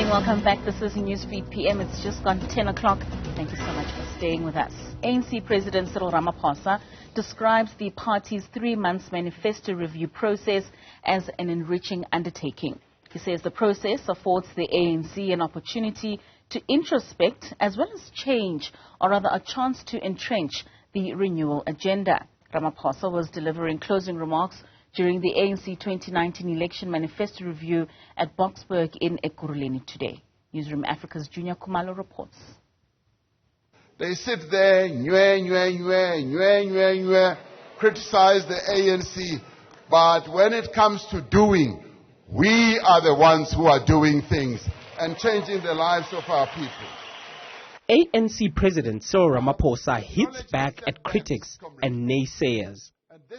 evening, welcome back. This is Newsfeed PM. It's just gone 10 o'clock. Thank you so much for staying with us. ANC President Cyril Ramaphosa describes the party's 3-month manifesto review process as an enriching undertaking. He says the process affords the ANC an opportunity to introspect as well as change, or rather a chance to entrench the renewal agenda. Ramaphosa was delivering closing remarks during the ANC 2019 election manifesto review at Boksburg in Ekurhuleni today. Newzroom Afrika's Juniour Khumalo reports. They sit there, criticize the ANC, but when it comes to doing, we are the ones who are doing things and changing the lives of our people. ANC President Cyril Ramaphosa hits back at critics and naysayers.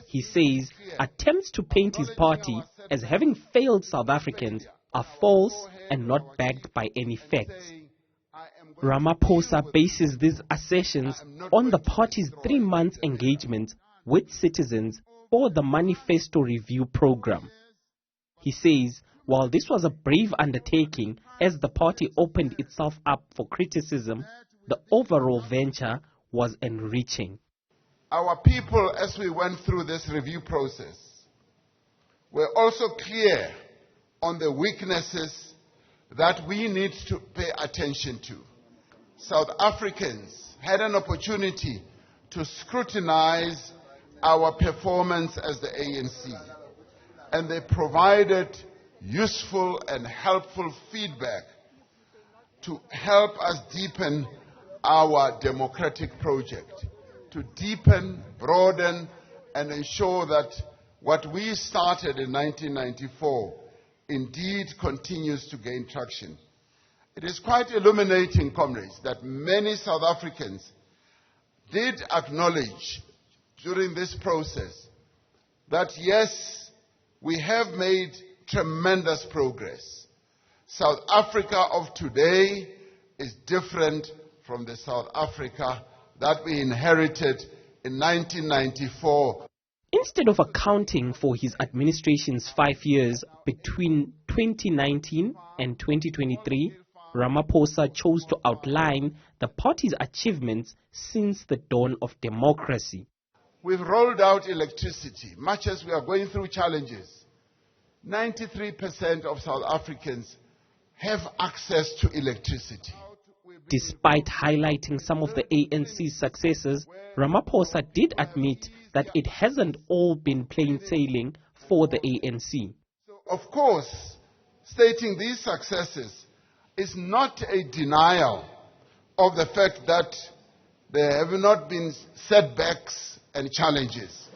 He says attempts to paint his party as having failed South Africans are false and not backed by any facts. Ramaphosa bases these assertions on the party's 3-month engagement with citizens for the manifesto review program. He says while this was a brave undertaking as the party opened itself up for criticism, the overall venture was enriching. Our people, as we went through this review process, were also clear on the weaknesses that we need to pay attention to. South Africans had an opportunity to scrutinize our performance as the ANC, and they provided useful and helpful feedback to help us deepen our democratic project, to deepen, broaden, and ensure that what we started in 1994 indeed continues to gain traction. It is quite illuminating, comrades, that many South Africans did acknowledge during this process that yes, we have made tremendous progress. South Africa of today is different from the South Africa that we inherited in 1994. Instead of accounting for his administration's 5 years between 2019 and 2023, Ramaphosa chose to outline the party's achievements since the dawn of democracy. We've rolled out electricity, much as we are going through challenges. 93% of South Africans have access to electricity. Despite highlighting some of the ANC's successes, Ramaphosa did admit that it hasn't all been plain sailing for the ANC. Of course, stating these successes is not a denial of the fact that there have not been setbacks and challenges.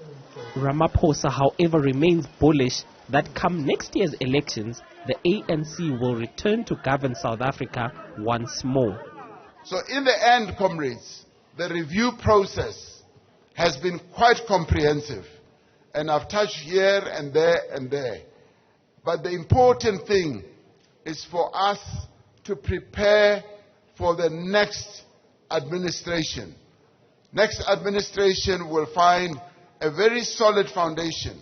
Ramaphosa, however, remains bullish that come next year's elections, the ANC will return to govern South Africa once more. So in the end, comrades, the review process has been quite comprehensive, and I've touched here and there and there. But the important thing is for us to prepare for the next administration. Next administration will find a very solid foundation.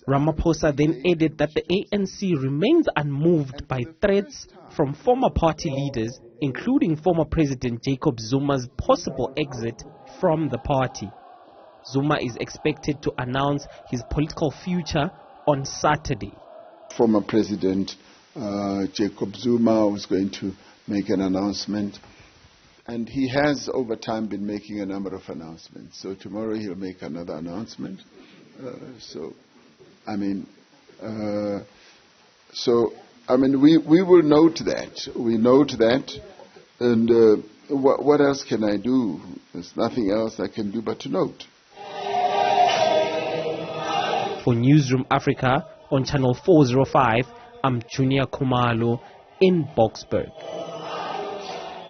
Ramaphosa then added that the ANC remains unmoved by threats from former party leaders, including former President Jacob Zuma's possible exit from the party. Zuma is expected to announce his political future on Saturday. Former President Jacob Zuma was going to make an announcement, and he has over time been making a number of announcements. So tomorrow he'll make another announcement. We will note that. We note that, and what else can I do? There's nothing else I can do but to note. For Newzroom Afrika on Channel 405, I'm Juniour Khumalo in Boksburg.